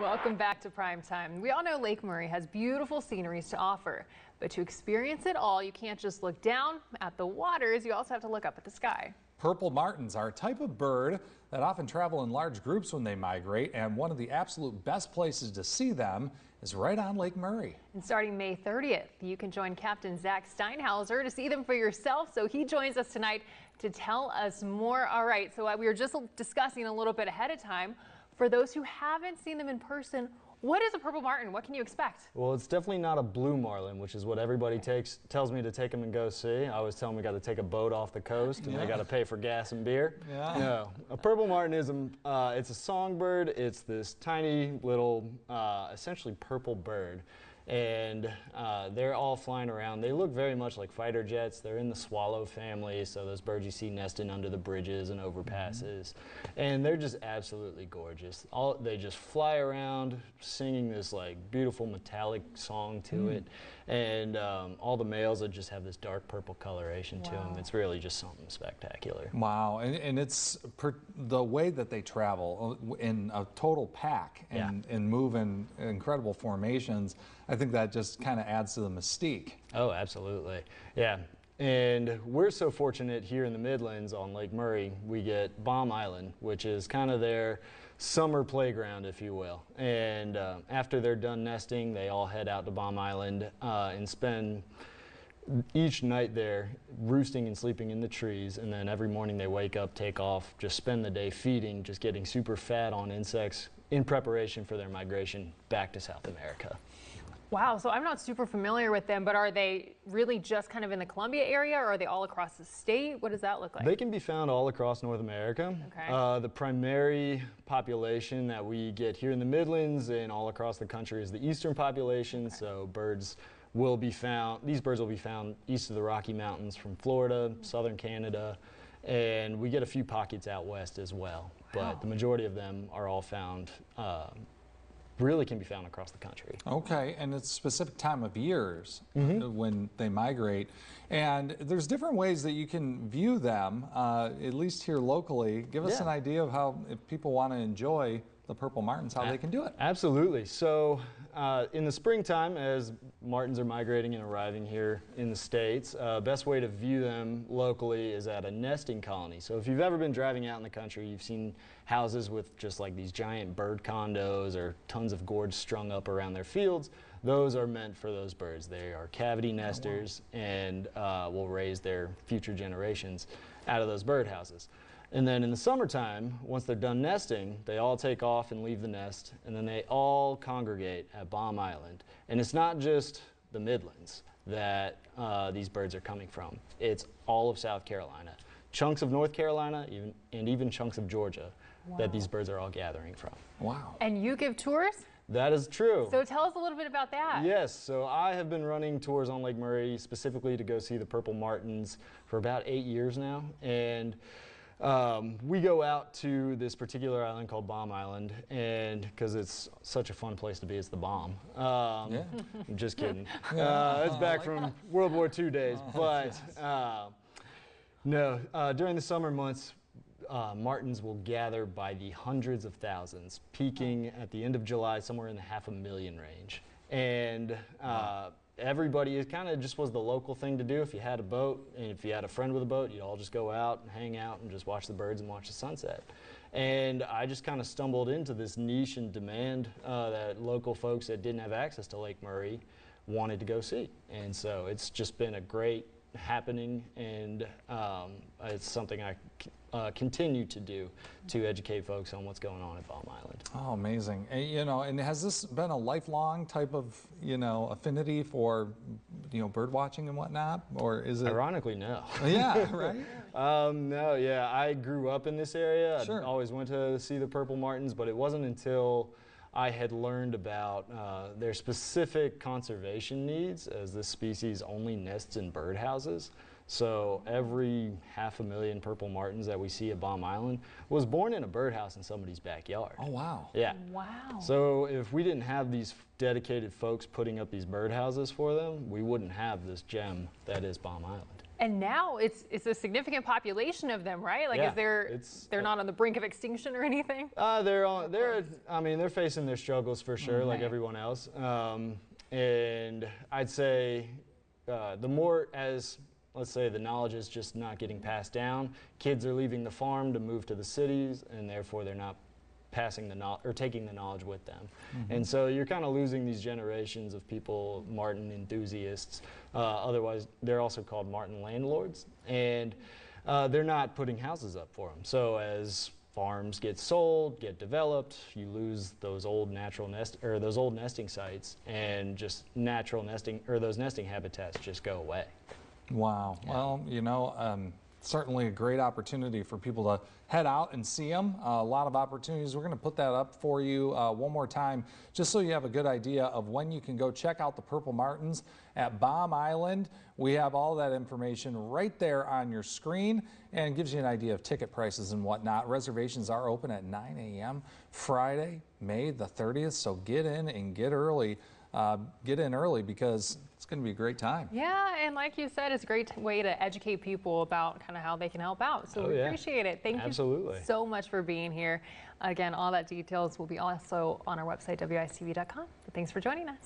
Welcome back to Prime Time. We all know Lake Murray has beautiful sceneries to offer, but to experience it all, you can't just look down at the waters, you also have to look up at the sky. Purple martins are a type of bird that often travel in large groups when they migrate, and one of the absolute best places to see them is right on Lake Murray. And starting May 30th, you can join Captain Zach Steinhauser to see them for yourself. So he joins us tonight to tell us more. All right, so we were just discussing a little bit ahead of time. For those who haven't seen them in person, what is a purple martin? What can you expect? Well, it's definitely not a blue marlin, which is what everybody tells me to take them and go see. I always tell them we got to take a boat off the coast and they got to pay for gas and beer. No, a purple martin is it's a songbird. It's this tiny little, essentially purple bird. And they're all flying around. They look very much like fighter jets. They're in the swallow family, so those birds you see nesting under the bridges and overpasses. And they're just absolutely gorgeous. They just fly around singing this like beautiful metallic song to it. And all the males that just have this dark purple coloration to them. It's really just something spectacular. Wow, and it's the way that they travel in a total pack and move in incredible formations. I think that just kind of adds to the mystique. Oh, absolutely. Yeah. And we're so fortunate here in the Midlands on Lake Murray, we get Baum Island, which is kind of their summer playground, if you will. And after they're done nesting, they all head out to Baum Island and spend each night there roosting and sleeping in the trees. And then every morning they wake up, take off, just spend the day feeding, just getting super fat on insects in preparation for their migration back to South America. Wow, so I'm not super familiar with them, but are they really just kind of in the Columbia area, or are they all across the state? What does that look like? They can be found all across North America. Okay. The primary population that we get here in the Midlands and all across the country is the eastern population. Okay. So these birds will be found east of the Rocky Mountains from Florida, southern Canada, and we get a few pockets out west as well. Wow. But the majority of them are all found really can be found across the country. Okay, and it's a specific time of years when they migrate. And there's different ways that you can view them, at least here locally. Give us an idea of how, if people want to enjoy the purple martins, how they can do it. Absolutely. So in the springtime, as martins are migrating and arriving here in the States, best way to view them locally is at a nesting colony. So if you've ever been driving out in the country, you've seen houses with just like these giant bird condos or tons of gourds strung up around their fields. Those are meant for those birds. They are cavity nesters and will raise their future generations out of those birdhouses. And then in the summertime, once they're done nesting, they all take off and leave the nest, and then they all congregate at Baum Island. And it's not just the Midlands that these birds are coming from. It's all of South Carolina, chunks of North Carolina, and even chunks of Georgia that these birds are all gathering from. Wow. And you give tours? That is true. So tell us a little bit about that. Yes, so I have been running tours on Lake Murray specifically to go see the purple martins for about 8 years now. And we go out to this particular island called Baum Island, and because it's such a fun place to be, it's the bomb. I'm just kidding. It's back from World War II days. But no, during the summer months, martins will gather by the hundreds of thousands, peaking at the end of July somewhere in the 500,000 range. And everybody, it kind of just was the local thing to do. If you had a boat and if you had a friend with a boat, you'd all just go out and hang out and just watch the birds and watch the sunset. And I just kind of stumbled into this niche and demand that local folks that didn't have access to Lake Murray wanted to go see. And so it's just been a great happening, and it's something I continue to do to educate folks on what's going on at Baum Island. Oh, amazing. And, you know, and has this been a lifelong type of, you know, affinity for, you know, bird watching and whatnot, or is it? Ironically, no. Yeah, right? No, yeah, I grew up in this area. Sure. I always went to see the purple martins, but it wasn't until I had learned about their specific conservation needs, as this species only nests in birdhouses. So every 500,000 purple martins that we see at Baum Island was born in a birdhouse in somebody's backyard. Oh, wow. Yeah. Wow. So if we didn't have these dedicated folks putting up these birdhouses for them, we wouldn't have this gem that is Baum Island. And now it's a significant population of them, right? Like, Yeah, they're not on the brink of extinction or anything? They're facing their struggles for sure, like everyone else. And I'd say the more as, let's say, the knowledge is just not getting passed down, kids are leaving the farm to move to the cities, and therefore they're not passing the knowledge or taking the knowledge with them. And so you're kind of losing these generations of people, Martin enthusiasts. Otherwise, they're also called Martin landlords, and they're not putting houses up for them. So as farms get sold, get developed, you lose those old those old nesting sites, and just natural nesting or those nesting habitats just go away. Wow. Yeah. Well, you know, certainly a great opportunity for people to head out and see them. A lot of opportunities. We're going to put that up for you one more time, just so you have a good idea of when you can go check out the Purple Martins at Baum Island. We have all that information right there on your screen, and gives you an idea of ticket prices and whatnot. Reservations are open at 9 a.m. Friday, May the 30th, so get in and get early. Get in early because it's going to be a great time. Yeah, and like you said, it's a great way to educate people about kind of how they can help out. So we appreciate it. Thank you so much for being here. Again, all that details will be also on our website, WICV.com. Thanks for joining us.